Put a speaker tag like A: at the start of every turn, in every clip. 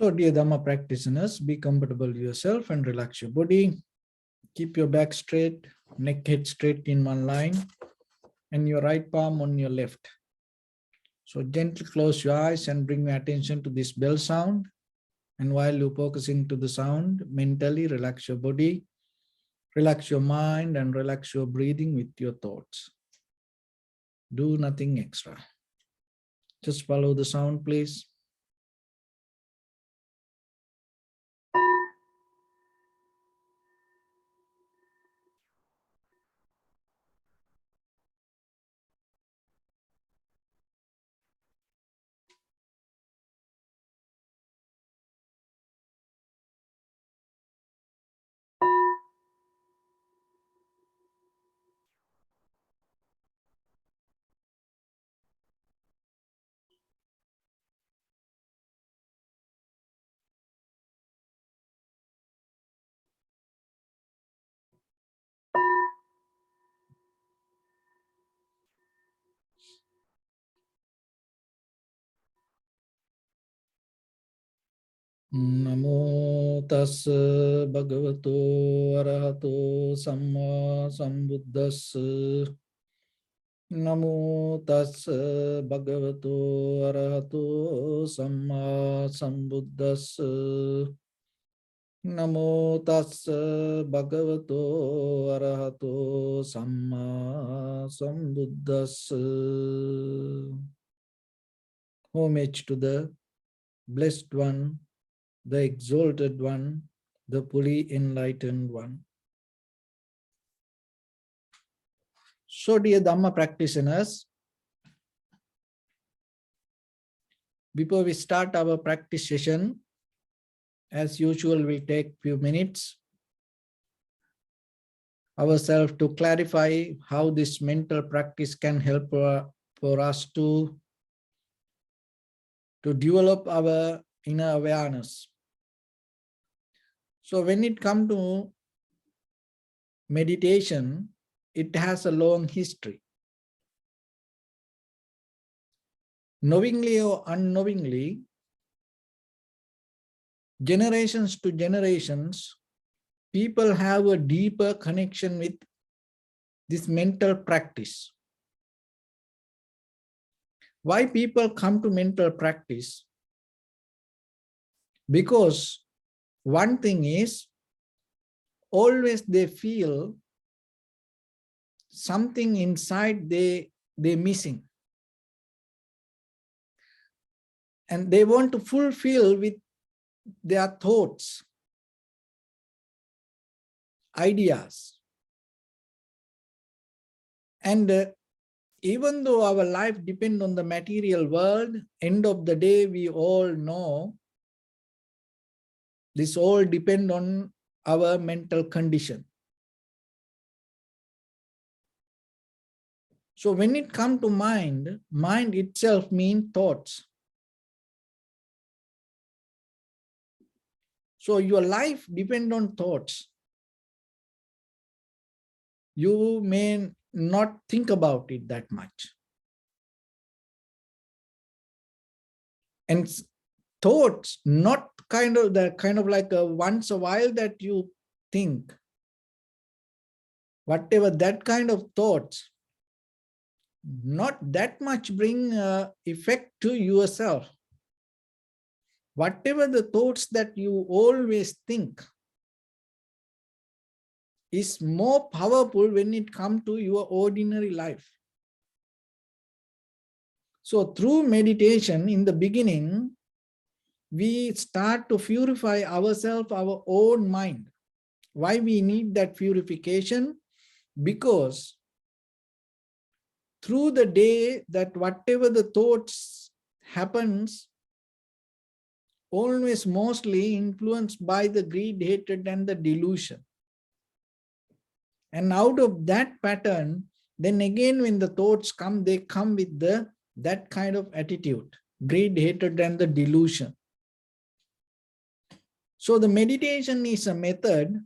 A: So, dear Dharma practitioners, be comfortable yourself and relax your body. Keep your back straight, neck head straight in one line, and your right palm on your left. So, gently close your eyes and bring your attention to this bell sound. And while you're focusing to the sound, mentally relax your body, relax your mind, and relax your breathing with your thoughts. Do nothing extra. Just follow the sound, please. Namo tassa bhagavato arahato samma sambuddhassa. Namo tassa bhagavato arahato samma sambuddhassa. Namo tassa bhagavato arahato samma sambuddhassa. Homage to the Blessed One, the Exalted One, the fully enlightened One. So, dear Dhamma practitioners, before we start our practice session, as usual, we take few minutes ourselves to clarify how this mental practice can help for us to develop our inner awareness. So when it comes to meditation, it has a long history. Knowingly or unknowingly, generations to generations, people have a deeper connection with this mental practice. Why people come to mental practice? Because one thing is, always they feel something inside they're missing. And they want to fulfill with their thoughts, ideas. And even though our life depends on the material world, end of the day, we all know this all depends on our mental condition. So when it comes to mind, mind itself means thoughts. So your life depends on thoughts. You may not think about it that much. And thoughts, not kind of like a once a while that you think. Whatever that kind of thoughts, not that much bring effect to yourself. Whatever the thoughts that you always think is more powerful when it comes to your ordinary life. So through meditation, in the beginning, we start to purify ourselves, our own mind. Why we need that purification? Because through the day, that whatever the thoughts happens, always mostly influenced by the greed, hatred, and the delusion. And out of that pattern, then again when the thoughts come, they come with that kind of attitude, greed, hatred, and the delusion. So the meditation is a method.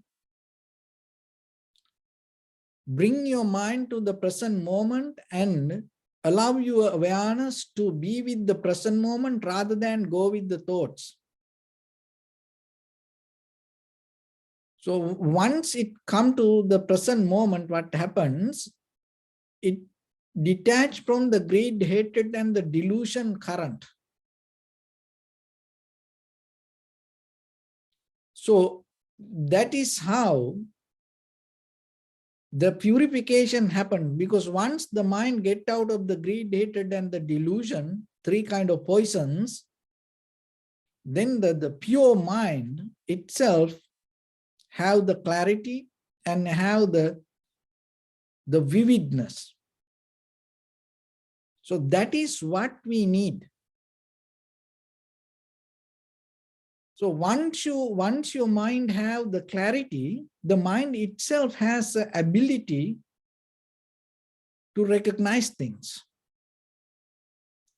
A: Bring your mind to the present moment and allow your awareness to be with the present moment rather than go with the thoughts. So once it come to the present moment, what happens? It detached from the greed, hatred, and the delusion current. So that is how the purification happened, because once the mind get out of the greed, hatred, and the delusion, three kind of poisons, then the pure mind itself have the clarity and have the vividness. So that is what we need. So once your mind have the clarity, the mind itself has the ability to recognize things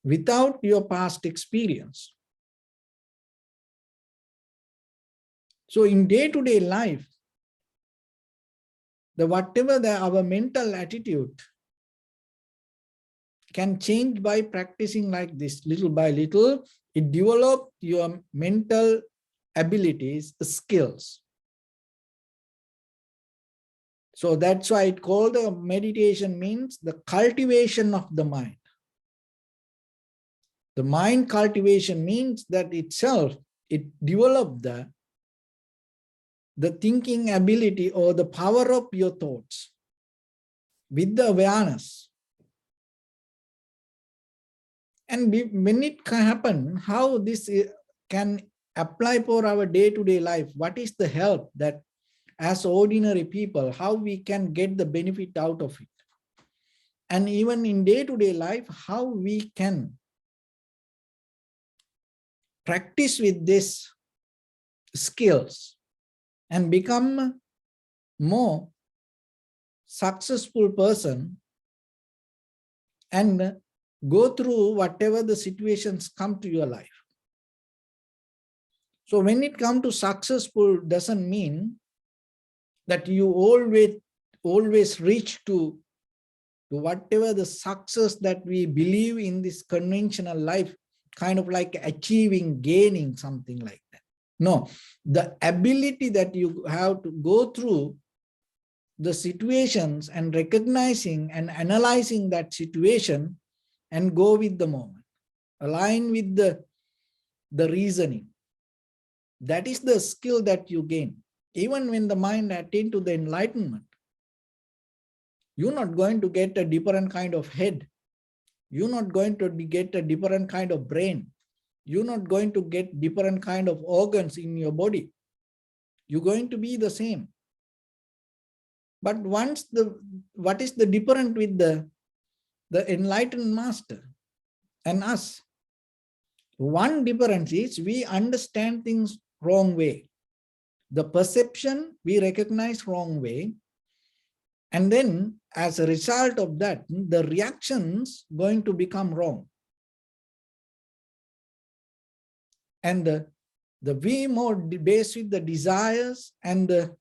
A: without your past experience. So in day-to-day life, whatever our mental attitude can change by practicing like this, little by little, it develop your mental abilities, skills. So that's why it called the meditation means the cultivation of the mind. The mind cultivation means that itself, it developed the thinking ability or the power of your thoughts with the awareness. And when it can happen, how this can apply for our day-to-day life, what is the help that as ordinary people, how we can get the benefit out of it? And even in day-to-day life, how we can practice with these skills and become more successful person and go through whatever the situations come to your life. So when it comes to successful, doesn't mean that you always reach to whatever the success that we believe in this conventional life, kind of like achieving, gaining something like that. No, the ability that you have to go through the situations and recognizing and analyzing that situation and go with the moment, align with the reasoning. That is the skill that you gain. Even when the mind attains to the enlightenment, you're not going to get a different kind of head. You're not going to get a different kind of brain. You're not going to get different kind of organs in your body. You're going to be the same. But once what is the difference with the enlightened master and us? One difference is we understand things wrong way. The perception we recognize wrong way. And then as a result of that, the reactions going to become wrong. And the we more based with the desires and the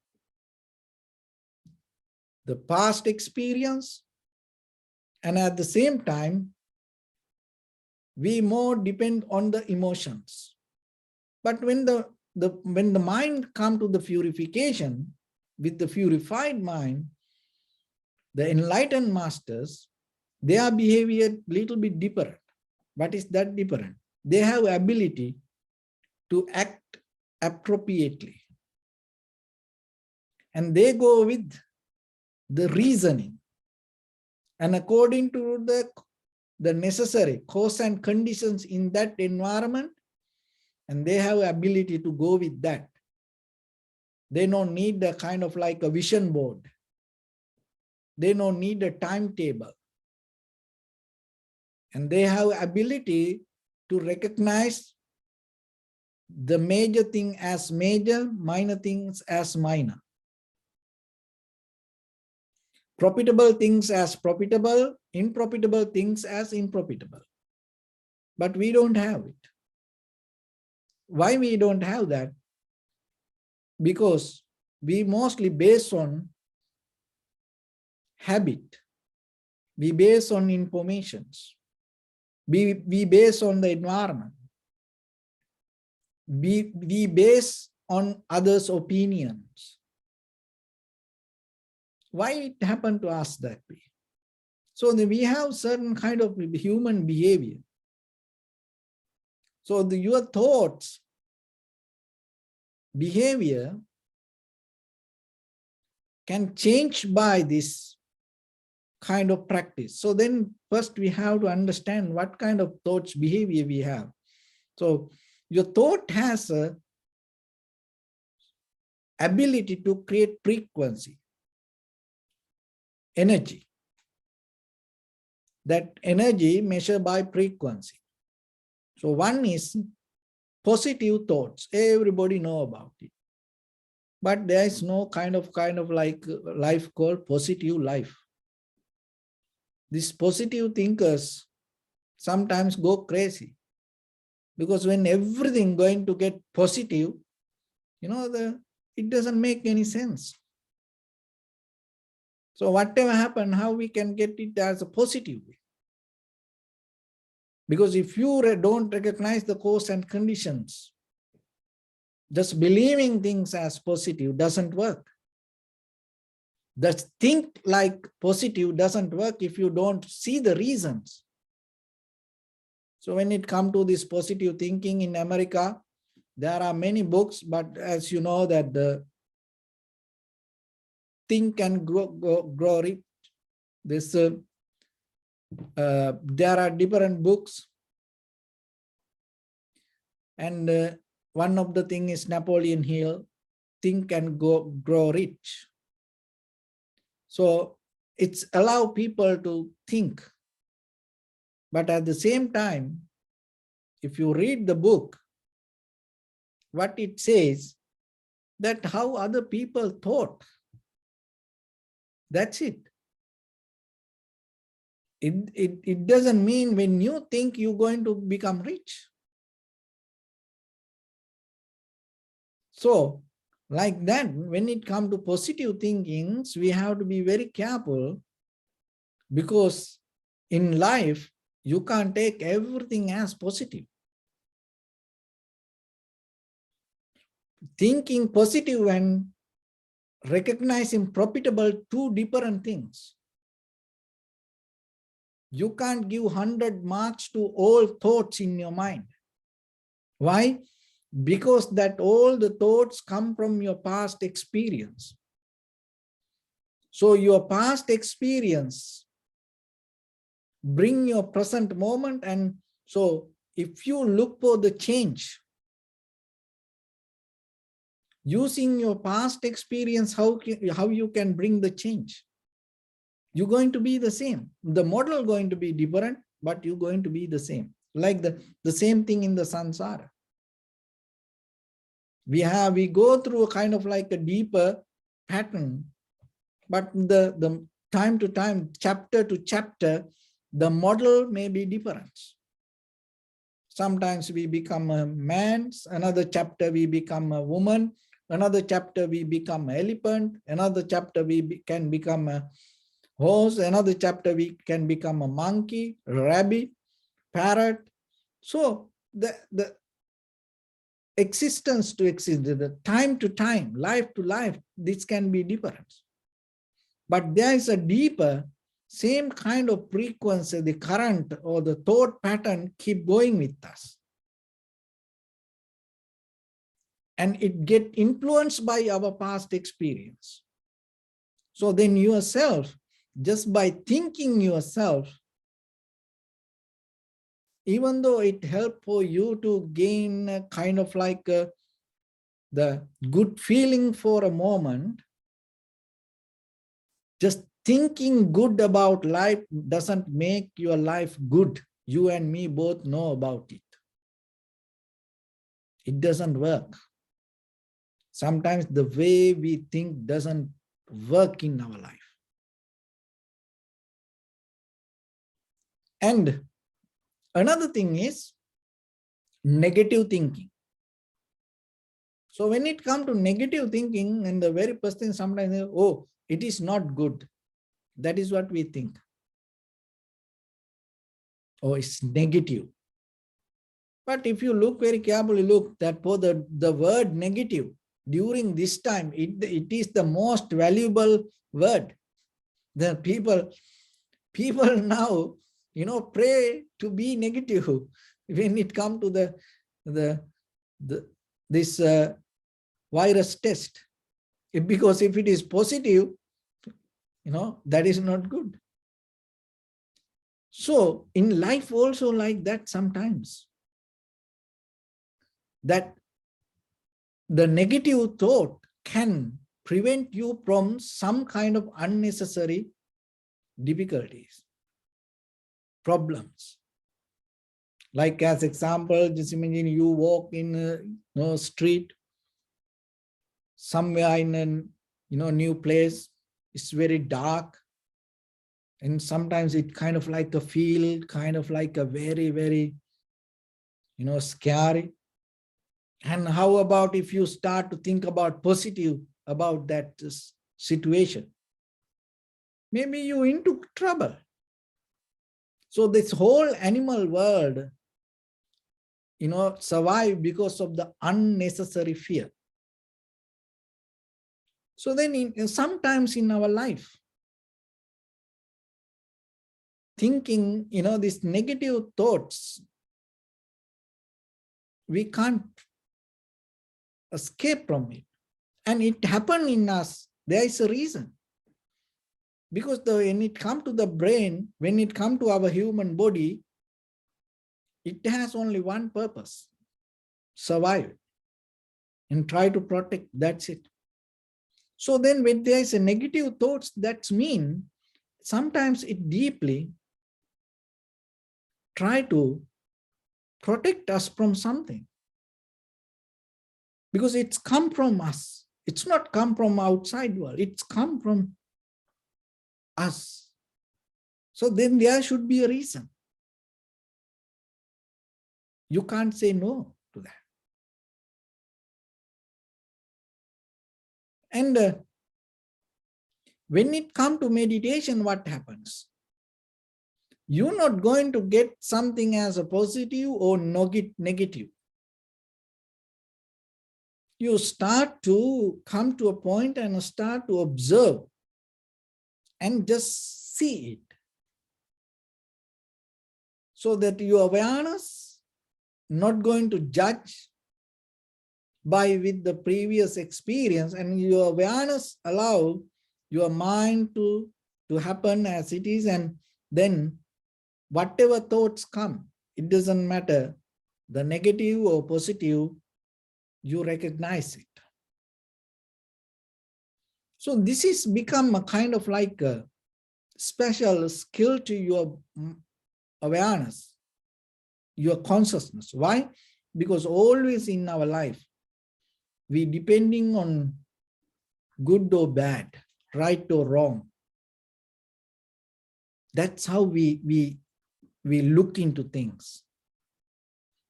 A: past experience. And at the same time, we more depend on the emotions. But when the mind come to the purification, with the purified mind, the enlightened masters, their behavior little bit different. What is that different? They have ability to act appropriately. And they go with the reasoning. And according to the necessary cause and conditions in that environment, and they have ability to go with that. They don't need the kind of like a vision board. They don't need a timetable. And they have ability to recognize the major thing as major, minor things as minor. Profitable things as profitable, unprofitable things as unprofitable. But we don't have it. Why we don't have that? Because we mostly base on habit. We base on informations. We base on the environment. We base on others' opinions. Why it happened to us that way? So we have certain kind of human behavior. So your thoughts, behavior can change by this kind of practice. So then first we have to understand what kind of thoughts, behavior we have. So your thought has a ability to create frequency, energy. That energy measured by frequency. So one is positive thoughts. Everybody know about it. But there is no kind of like life called positive life. These positive thinkers sometimes go crazy. Because when everything going to get positive, it doesn't make any sense. So whatever happened, how we can get it as a positive way? Because if you don't recognize the cause and conditions, just believing things as positive doesn't work. Just think like positive doesn't work if you don't see the reasons. So when it comes to this positive thinking in America, there are many books, but as you know that the Think and Grow Rich, there are different books. And one of the thing is Napoleon Hill, Think and Grow Rich. So it's allow people to think. But at the same time, if you read the book, what it says, that how other people thought. That's it. It doesn't mean when you think you're going to become rich. So like that, when it comes to positive thinkings, we have to be very careful, because in life, you can't take everything as positive. Thinking positive and recognizing profitable, two different things. You can't give 100 marks to all thoughts in your mind. Why? Because that all the thoughts come from your past experience. So your past experience bring your present moment, and so if you look for the change, using your past experience, how you can bring the change? You're going to be the same. The model going to be different, but you're going to be the same. Like the same thing in the samsara. We go through a kind of like a deeper pattern, but the time to time, chapter to chapter, the model may be different. Sometimes we become a man, another chapter we become a woman, another chapter we become an elephant, another chapter we can become a horse, another chapter we can become a monkey, rabbit, parrot. So the existence to exist, the time to time, life to life, this can be different. But there is a deeper, same kind of frequency, the current or the thought pattern keep going with us. And it get influenced by our past experience. So then yourself, just by thinking yourself, even though it helps for you to gain a kind of like the good feeling for a moment, just thinking good about life doesn't make your life good. You and me both know about it. It doesn't work. Sometimes the way we think doesn't work in our life. And another thing is negative thinking. So when it comes to negative thinking, and the very first thing sometimes, oh, it is not good. That is what we think. Oh, it's negative. But if you look very carefully, look that for the word negative, during this time, it is the most valuable word. The people now, pray to be negative when it comes to the this virus test. Because if it is positive, that is not good. So in life also like that sometimes, that the negative thought can prevent you from some kind of unnecessary difficulties, problems. Like as example, just imagine you walk in a street somewhere in a new place. It's very dark, and sometimes it kind of like a field, kind of like a very, very scary. And how about if you start to think about positive about that situation? Maybe you into trouble. So this whole animal world, survive because of the unnecessary fear. So then sometimes in our life, thinking, these negative thoughts, we can't escape from it. And it happened in us. There is a reason. Because when it comes to the brain, when it comes to our human body, it has only one purpose: survive and try to protect. That's it. So then when there is a negative thoughts, that's mean sometimes it deeply try to protect us from something. Because it's come from us. It's not come from outside world. It's come from us. So then there should be a reason. You can't say no to that. And when it comes to meditation, what happens? You're not going to get something as a positive or negative. You start to come to a point and start to observe and just see it. So that your awareness not going to judge with the previous experience, and your awareness allow your mind to happen as it is, and then whatever thoughts come, it doesn't matter, the negative or positive, you recognize it. So this is become a kind of like a special skill to your awareness, your consciousness. Why? Because always in our life, we depending on good or bad, right or wrong. That's how we look into things.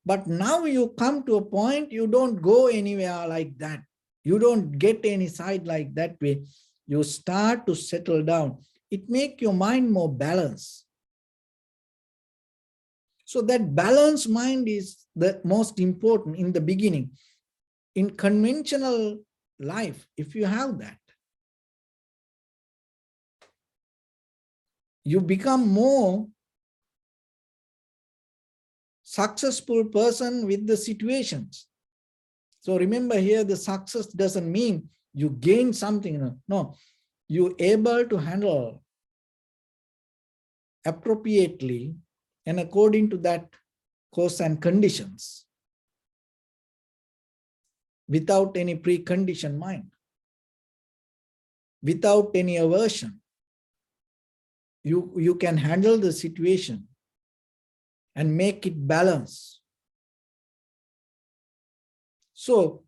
A: But now you come to a point, you don't go anywhere like that. You don't get any side like that way. You start to settle down. It makes your mind more balanced. So that balanced mind is the most important in the beginning. In conventional life, if you have that, you become more successful person with the situations. So remember here, the success doesn't mean you gain something. No, you're able to handle appropriately and according to that cause and conditions without any preconditioned mind, without any aversion. You can handle the situation and make it balance. So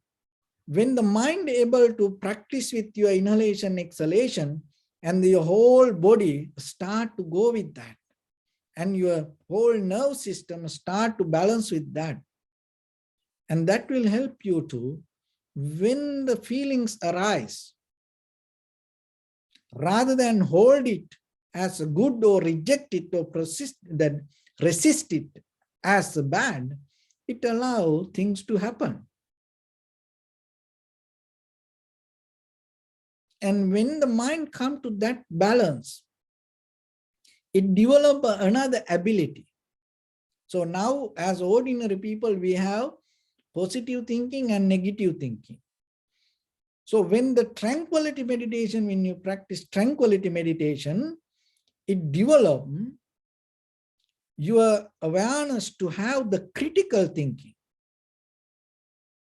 A: when the mind able to practice with your inhalation, exhalation, and your whole body start to go with that, and your whole nerve system start to balance with that, and that will help you to, when the feelings arise, rather than hold it as good or reject it or resist it as bad, it allows things to happen. And when the mind comes to that balance, it develops another ability. So now as ordinary people, we have positive thinking and negative thinking. So when the tranquility meditation, when you practice tranquility meditation, it develops your awareness to have the critical thinking.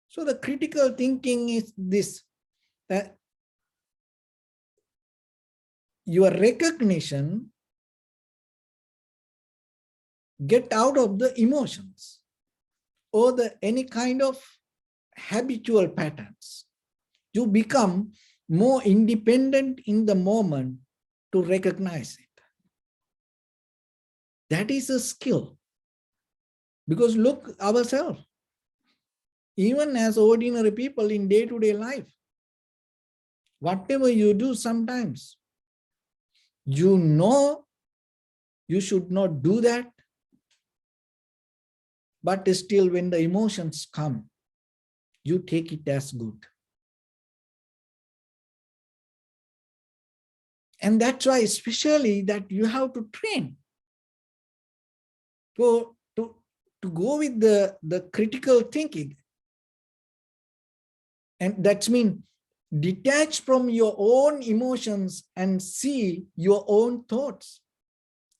A: So the critical thinking is this, that your recognition get out of the emotions or the any kind of habitual patterns. You become more independent in the moment to recognize it. That is a skill. Because look ourselves, even as ordinary people in day-to-day life, whatever you do sometimes, you know you should not do that, but still when the emotions come, you take it as good. And that's why especially that you have to train to go with the critical thinking. And that means detach from your own emotions and see your own thoughts.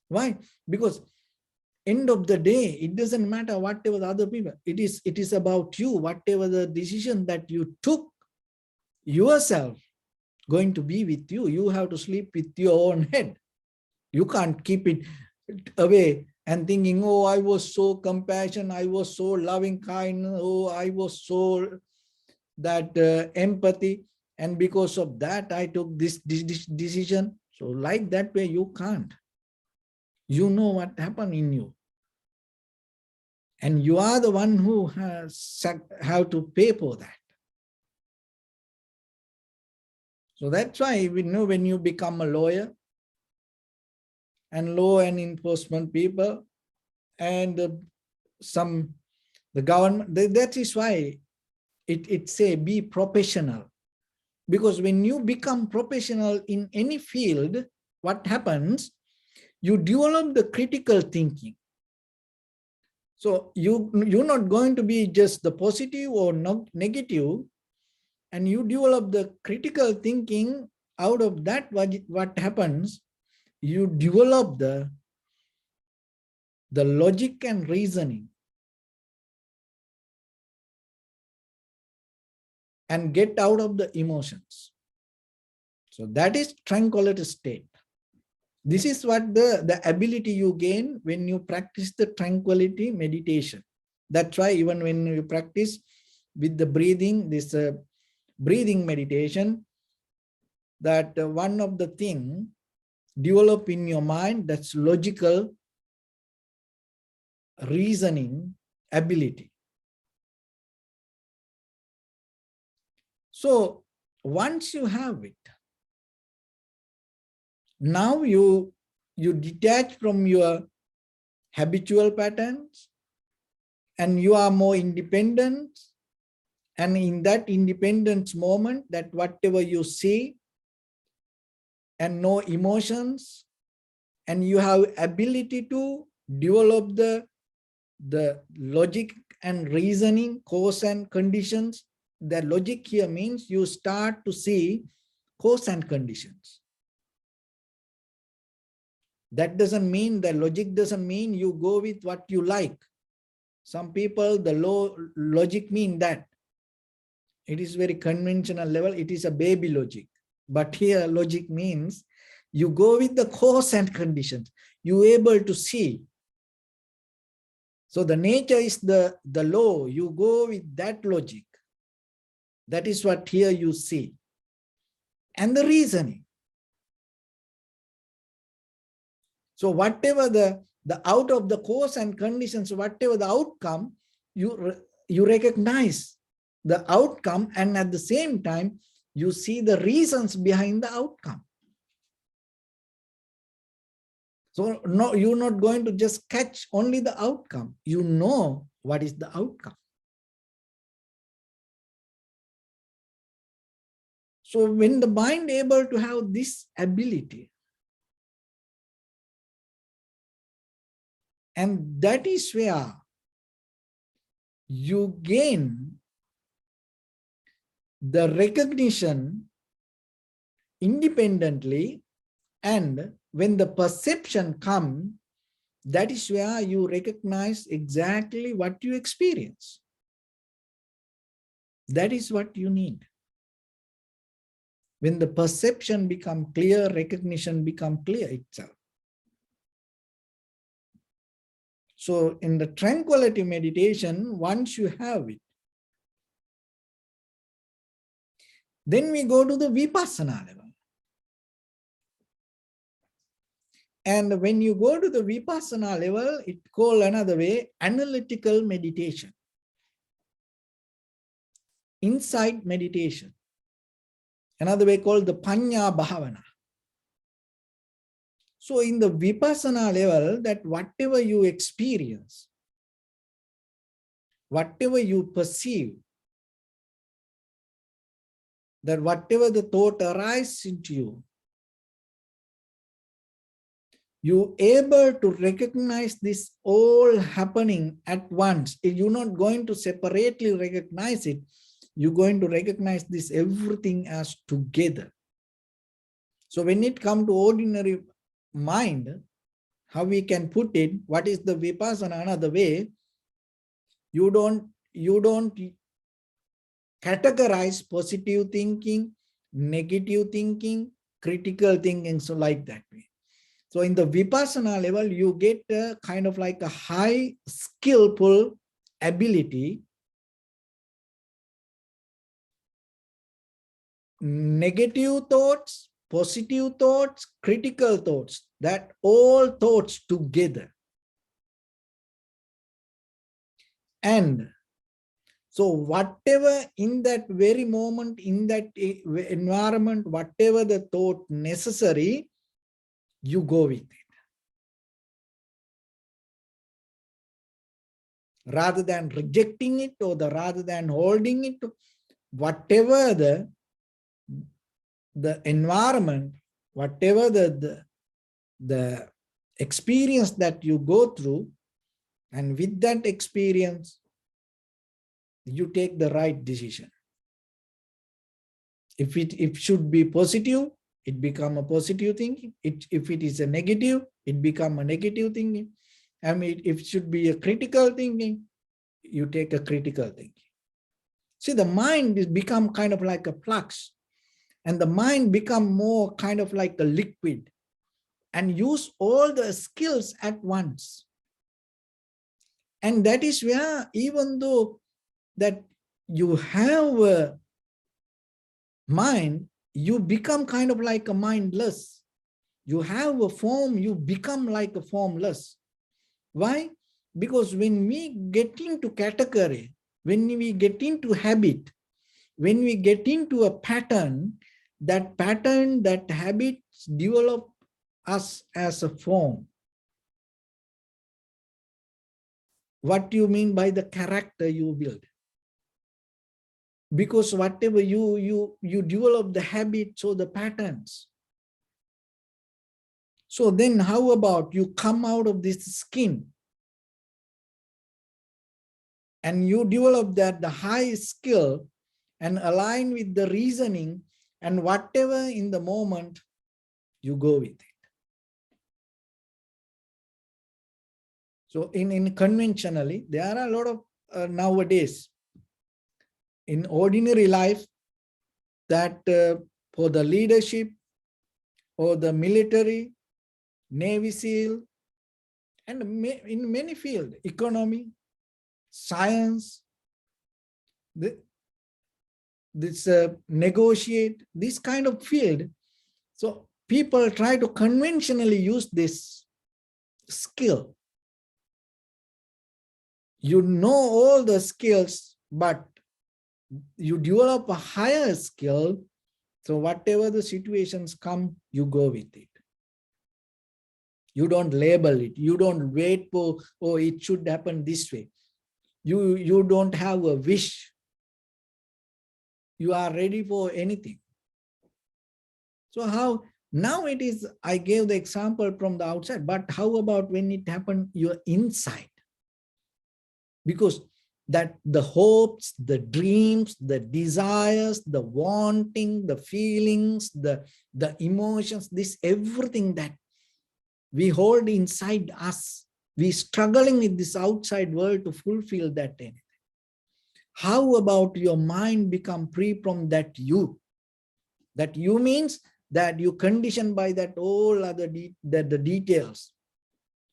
A: Why? Because end of the day, it doesn't matter whatever the other people, it is about you, whatever the decision that you took yourself going to be with you. You have to sleep with your own head. You can't keep it away and thinking, oh, I was so compassionate, I was so loving kind, oh, I was so that empathy, and because of that I took this decision. So like that way you can't. You know what happened in you, and you are the one who has have to pay for that. So that's why we know when you become a lawyer and law and enforcement people and the government, that is why it say be professional. Because when you become professional in any field, what happens? You develop the critical thinking. So you're not going to be just the positive or not negative, and you develop the critical thinking. Out of that, what happens? You develop the logic and reasoning and get out of the emotions. So that is tranquility state. This is what the ability you gain when you practice the tranquility meditation. That's why even when you practice with the breathing, this breathing meditation, that one of the thing develop in your mind, that's logical reasoning ability. So once you have it, now you detach from your habitual patterns and you are more independent. And in that independence moment, that whatever you see and no emotions, and you have ability to develop the logic and reasoning, cause and conditions. The logic here means you start to see cause and conditions. That doesn't mean, the logic doesn't mean you go with what you like. Some people, the logic mean that. It is very conventional level. It is a baby logic. But here logic means you go with the cause and conditions. You able to see. So the nature is the law. You go with that logic. That is what here you see. And the reasoning. So whatever the out of the cause and conditions, whatever the outcome, you recognize the outcome, and at the same time, you see the reasons behind the outcome. So no, you're not going to just catch only the outcome. You know what is the outcome. So when the mind able to have this ability, And that is where you gain the recognition independently, and when the perception comes, that is where you recognize exactly what you experience. That is what you need. When the perception becomes clear, recognition becomes clear itself. So in the tranquility meditation, once you have it, then we go to the vipassana level. And when you go to the vipassana level, it's called another way, analytical meditation, insight meditation. Another way called the panya bhavana. So in the vipassana level, that whatever you experience, whatever you perceive, that whatever the thought arises into you, you're able to recognize this all happening at once. You're not going to separately recognize it. You're going to recognize this everything as together. So when it comes to ordinary mind, how we can put it, what is the vipassana? Another way, you don't categorize positive thinking, negative thinking, critical thinking, so like that way. So in the vipassana level, you get a kind of like a high skillful ability, negative thoughts, positive thoughts, critical thoughts, that all thoughts together. And so whatever in that very moment, in that environment, whatever the thought necessary, you go with it. Rather than rejecting it, or rather than holding it, whatever the environment, whatever the experience that you go through, and with that experience, you take the right decision. If it should be positive, it become a positive thinking. If it is a negative, it become a negative thinking. I mean, if it should be a critical thinking, you take a critical thinking. See, the mind is become kind of like a flux, and the mind become more kind of like a liquid, and use all the skills at once. And that is where, even though that you have a mind, you become kind of like a mindless. You have a form, you become like a formless. Why? Because when we get into category, when we get into habit, when we get into a pattern, that habit develop us as a form. What do you mean by the character you build? Because whatever you develop the habits or the patterns. So then how about you come out of this skin and you develop the high skill and align with the reasoning, and whatever in the moment, you go with it. So in conventionally, there are a lot of nowadays in ordinary life that for the leadership or the military, Navy SEAL, and in many fields, economy, science, this negotiate, this kind of field. So people try to conventionally use this skill. You know all the skills, but you develop a higher skill. So whatever the situations come, you go with it. You don't label it. You don't wait for, oh, it should happen this way. You don't have a wish. You are ready for anything. So how Now it is, I gave the example from the outside, but how about when it happened your inside? Because that the hopes, the dreams, the desires, the wanting, the feelings, the emotions, this everything that we hold inside us, we struggling with this outside world to fulfill that end. How about your mind become free from that you? That you means that you conditioned by that all other the details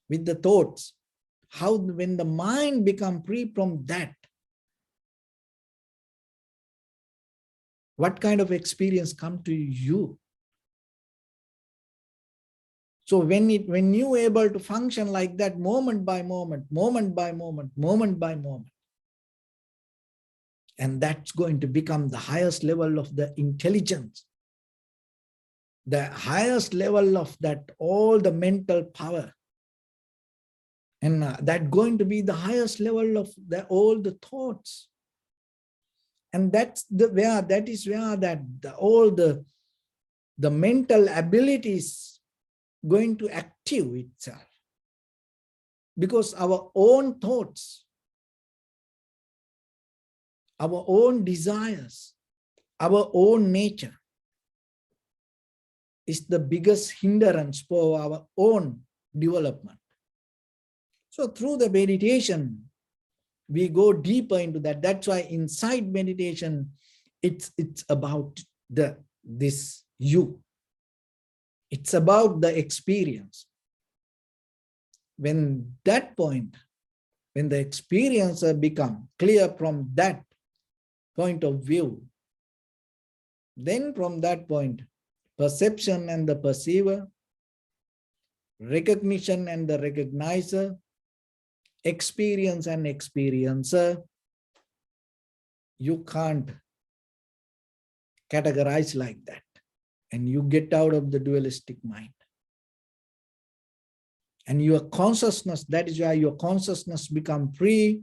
A: with the thoughts. How when the mind become free from that, what kind of experience come to you? So when you able to function like that, moment by moment, moment by moment, moment by moment, and that's going to become the highest level of the intelligence, the highest level of that all the mental power, and that going to be the highest level of the all the thoughts. And that's the where that is where that all the mental abilities going to active itself, because our own thoughts, our own desires, our own nature is the biggest hindrance for our own development. So through the meditation, we go deeper into that. That's why inside meditation, it's about this you. It's about the experience. When that point, when the experiencer become clear from that point of view, then from that point, perception and the perceiver, recognition and the recognizer, experience and experiencer, you can't categorize like that. And you get out of the dualistic mind. And your consciousness, that is why your consciousness become free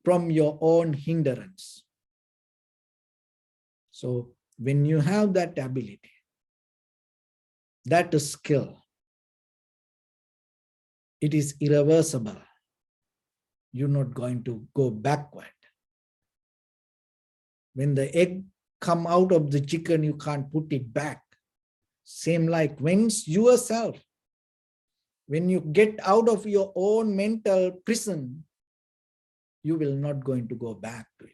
A: from your own hindrance. So when you have that ability, that skill, it is irreversible. You're not going to go backward. When the egg come out of the chicken, you can't put it back. Same like when yourself, when you get out of your own mental prison, you will not going to go back to it.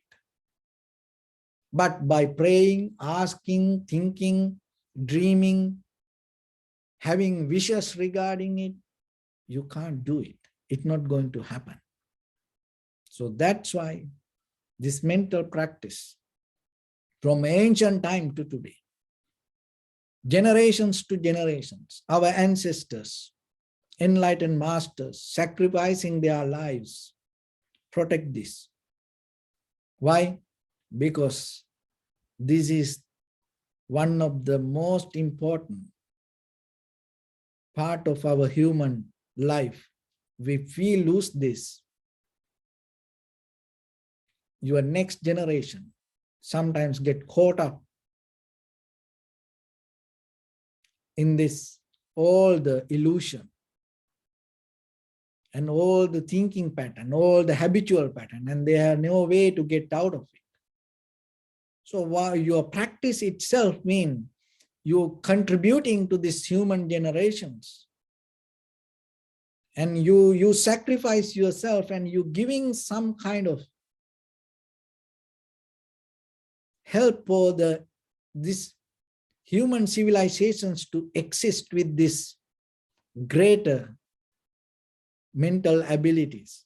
A: But by praying, asking, thinking, dreaming, having wishes regarding it, you can't do it. It's not going to happen. So that's why this mental practice from ancient time to today, generations to generations, our ancestors, enlightened masters, sacrificing their lives, protect this. Why? Because this is one of the most important part of our human life. If we lose this, your next generation sometimes get caught up in this, all the illusion and all the thinking pattern, all the habitual pattern, and they have no way to get out of it. So while your practice itself means you're contributing to this human generations, and you sacrifice yourself and you giving some kind of help for this human civilizations to exist with this greater mental abilities.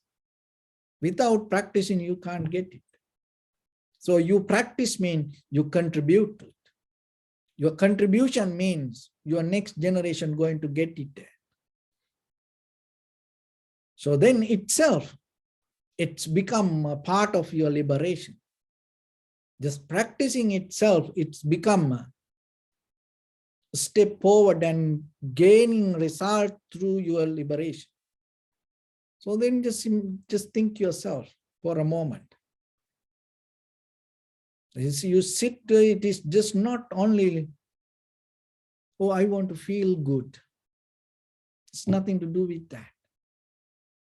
A: Without practicing, you can't get it. So you practice means you contribute to it. Your contribution means your next generation going to get it there. So then itself, it's become a part of your liberation. Just practicing itself, it's become a step forward and gaining result through your liberation. So then just think yourself for a moment. You sit, it is just not only Oh, I want to feel good. It's nothing to do with that.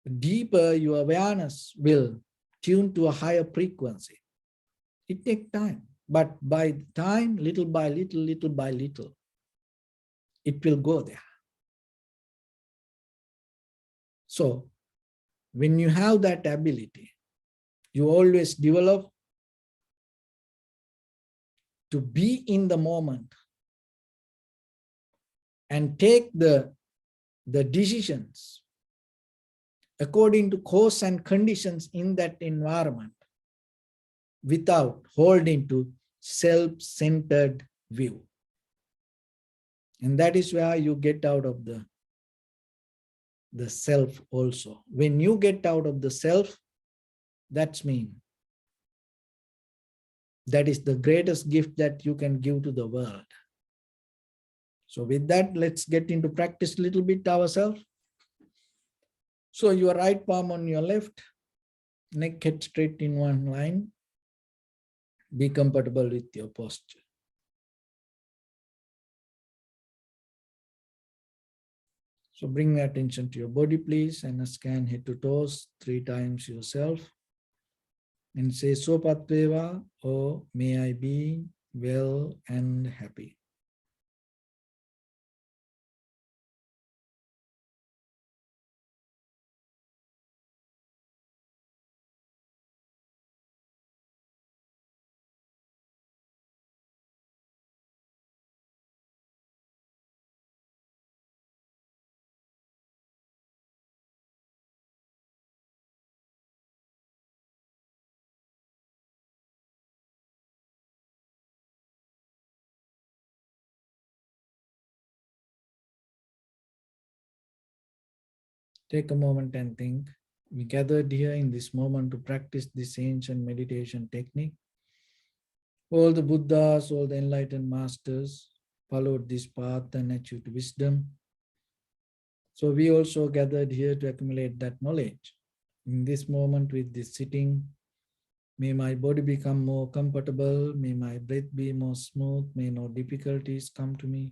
A: The deeper your awareness will tune to a higher frequency. It takes time. But by the time, little by little, little by little, it will go there. So when you have that ability, you always develop to be in the moment and take the decisions according to cause and conditions in that environment without holding to self-centered view. And that is where you get out of the self also. When you get out of the self, that's mean that is the greatest gift that you can give to the world. So with that, let's get into practice a little bit ourselves. So your right palm on your left, neck head straight in one line. Be comfortable with your posture. So bring attention to your body, please, and scan head to toes 3 times yourself. And say, Sopatveva, or may I be well and happy. Take a moment and think. We gathered here in this moment to practice this ancient meditation technique. All the Buddhas, all the enlightened masters followed this path and achieved wisdom. So we also gathered here to accumulate that knowledge. In this moment with this sitting, may my body become more comfortable, may my breath be more smooth, may no difficulties come to me,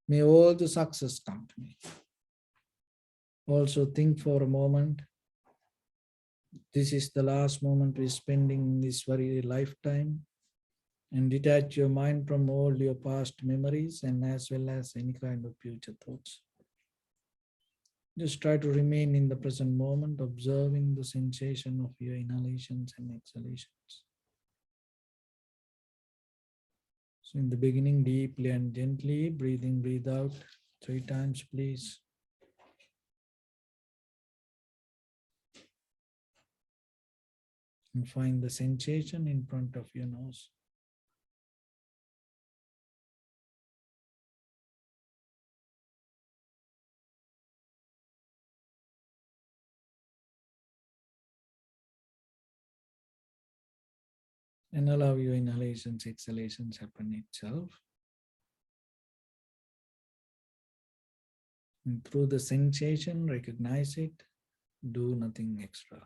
A: may all the success come to me. Also think for a moment, this is the last moment we're spending in this very lifetime, and detach your mind from all your past memories and as well as any kind of future thoughts. Just try to remain in the present moment, observing the sensation of your inhalations and exhalations. So in the beginning, deeply and gently, breathe in, breathe out 3 times, please. And find the sensation in front of your nose. And allow your inhalations, exhalations happen itself. And through the sensation, recognize it, do nothing extra.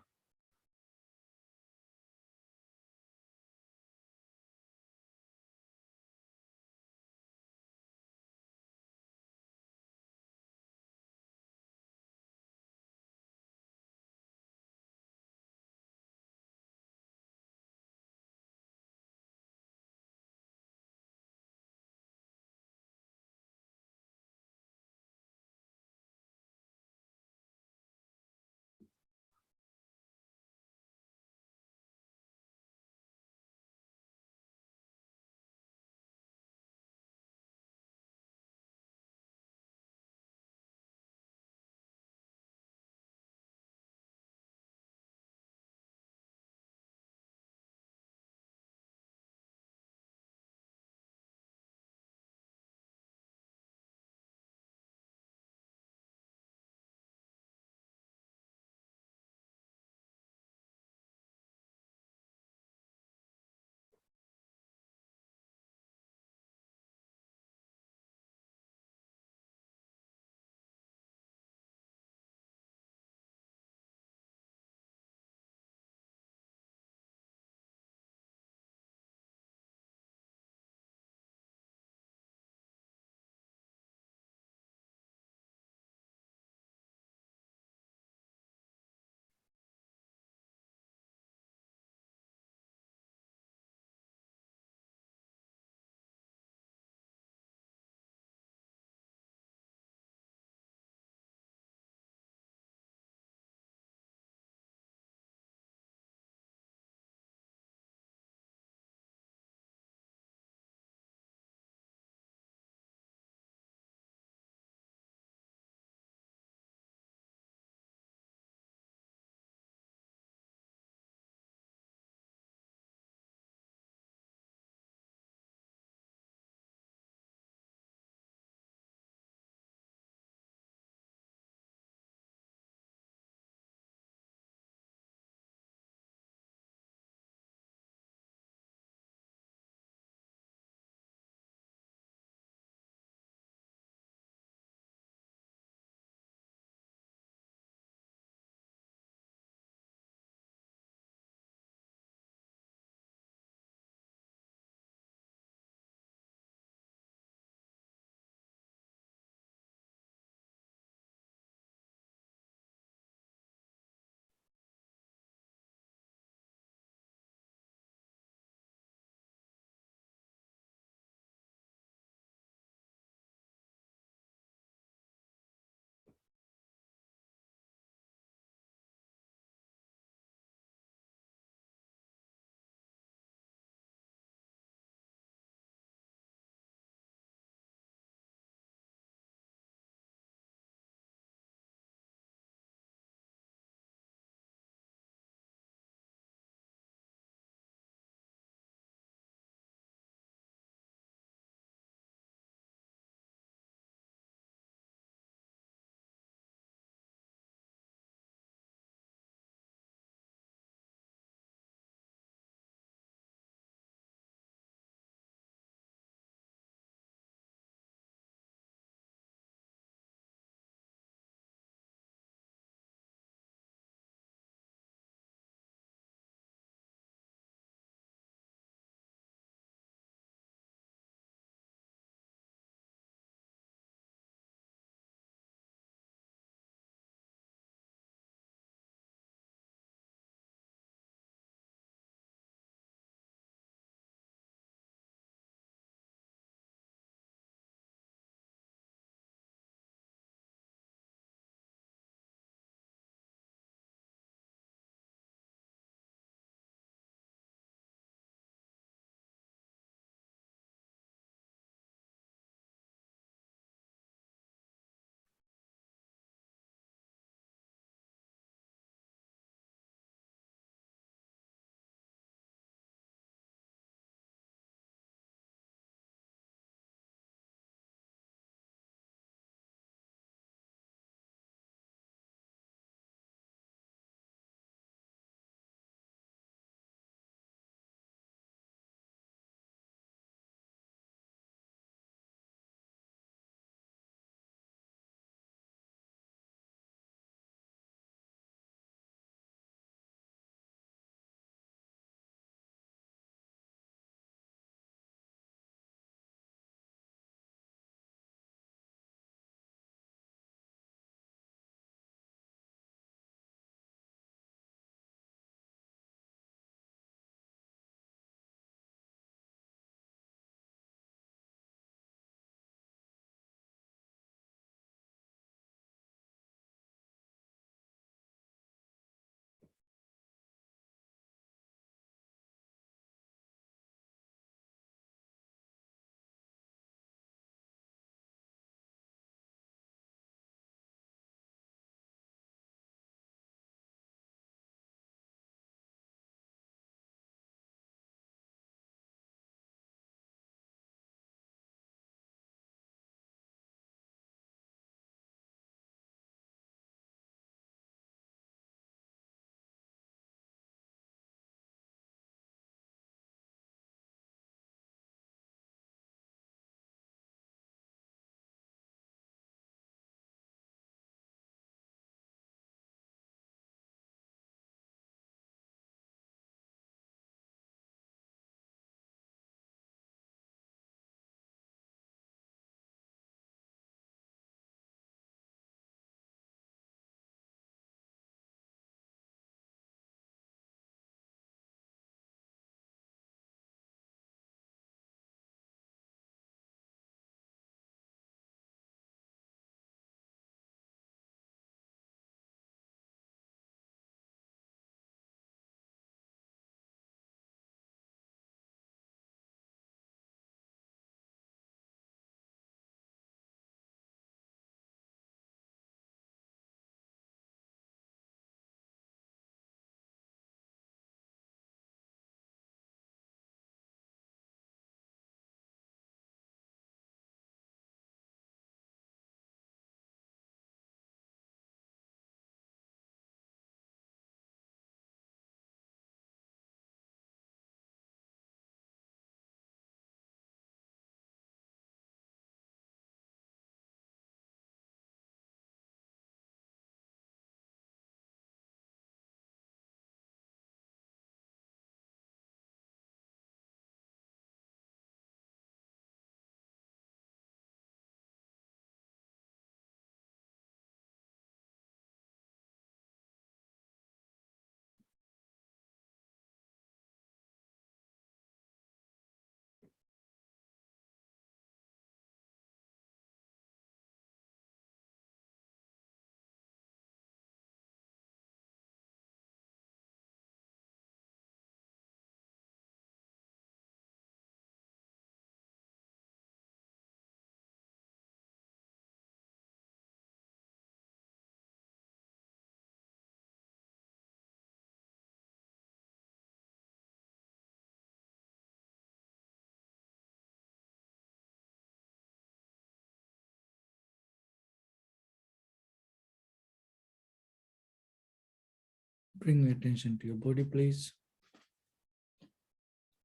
A: Bring attention to your body, please.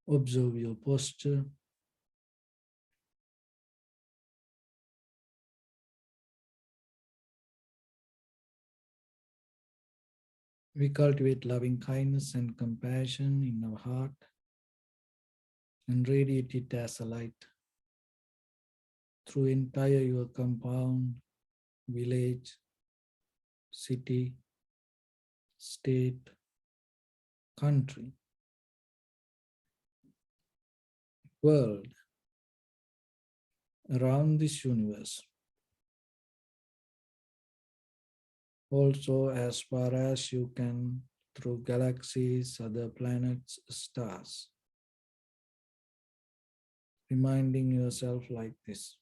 A: Observe your posture. We cultivate loving kindness and compassion in our heart and radiate it as a light through entire your compound, village, city, state, country, world, around this universe. Also, as far as you can, through galaxies, other planets, stars. Reminding yourself like this.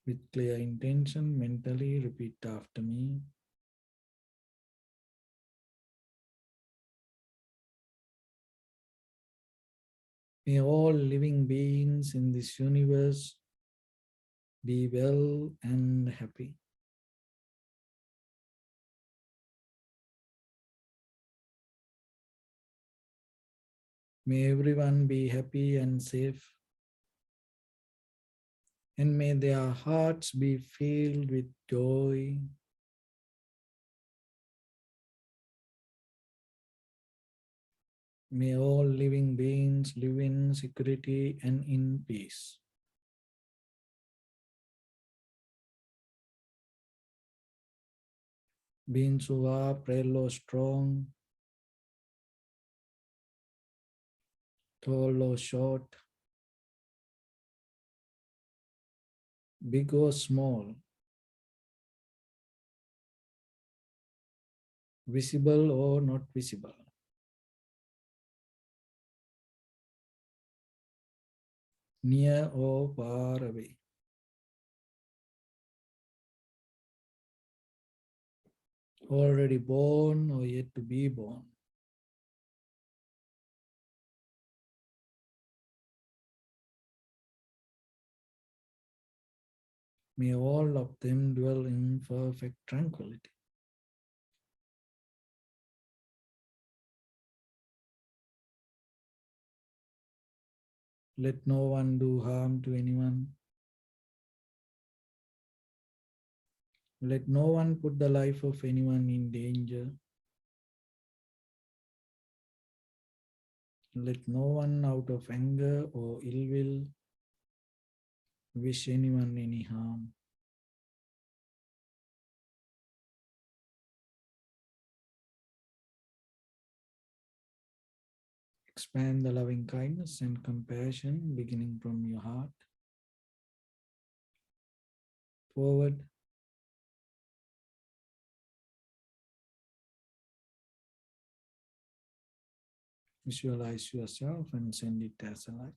A: With clear intention, mentally repeat after me. May all living beings in this universe be well and happy. May everyone be happy and safe. And may their hearts be filled with joy. May all living beings live in security and in peace. Beings who are frail or strong, tall or short, big or small, visible or not visible, near or far away. Already born or yet to be born. May all of them dwell in perfect tranquility. Let no one do harm to anyone. Let no one put the life of anyone in danger. Let no one out of anger or ill will wish anyone any harm. Expand the loving kindness and compassion beginning from your heart forward. Visualize yourself and send it as a light.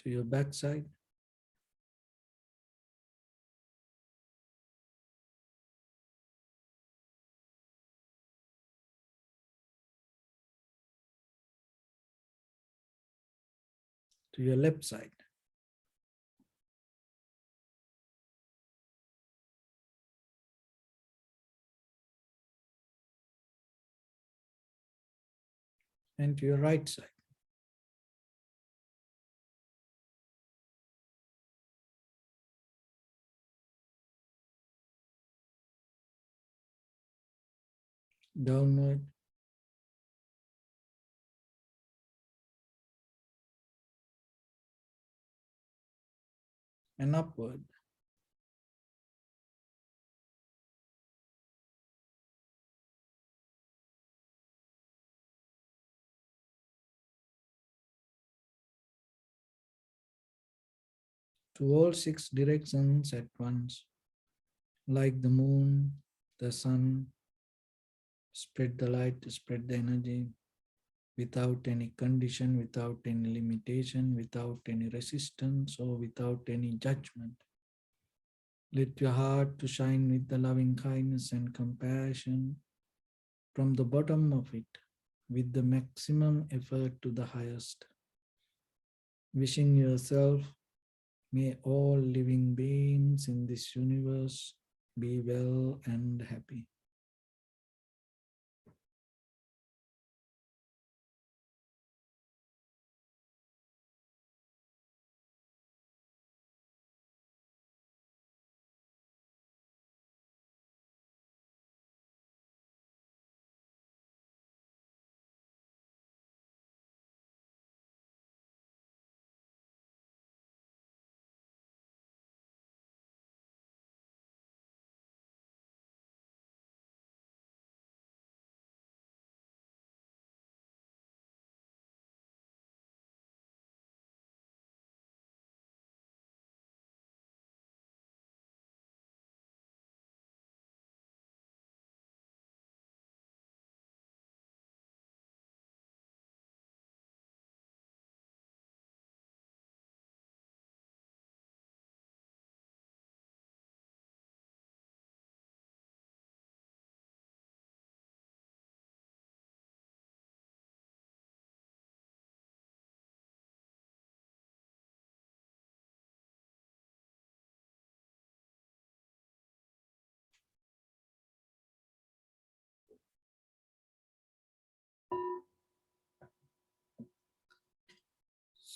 A: To your backside. To your left side. And to your right side. Downward. And upward. To all 6 directions at once. Like the moon, the sun, spread the light, spread the energy without any condition, without any limitation, without any resistance, or without any judgment. Let your heart to shine with the loving kindness and compassion from the bottom of it, with the maximum effort to the highest. Wishing yourself, may all living beings in this universe be well and happy.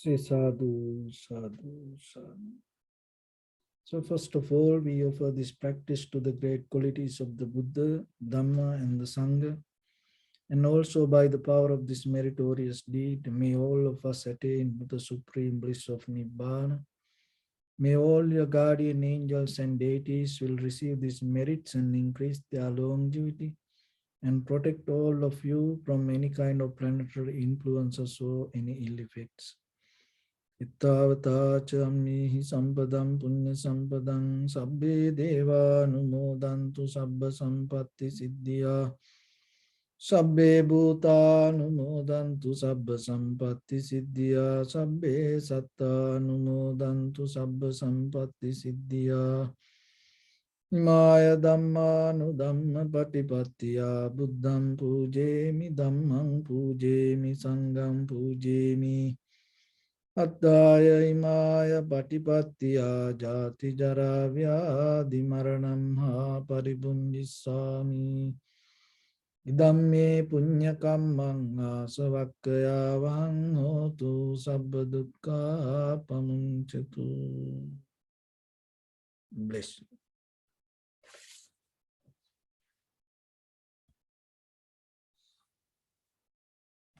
A: Say sadhu, sadhu, sadhu. So first of all, we offer this practice to the great qualities of the Buddha, Dhamma, and the Sangha. And also by the power of this meritorious deed, may all of us attain to the supreme bliss of Nibbana. May all your guardian angels and deities will receive these merits and increase their longevity and protect all of you from any kind of planetary influences or any ill effects. Ittavata chammihi sampadam punya sampadam sabbe deva numodantu sabba sampatti siddhya sabbe bhuta numodantu sabba sampatti siddhya sabbe satta numodantu sabba sampatti siddhya Maya Dhamma Nudhamma Patipattiya Buddham Pujemi Dhammam Pujemi Sangam Pujemi Attaya Imaya Patipattiya Jati Jara Vyadhi Maranam Ha Paribundisami Idamme Punya Kammang Asavakkaya Vang Hotu Sabba Dukkha Pamunchatu. Bless you.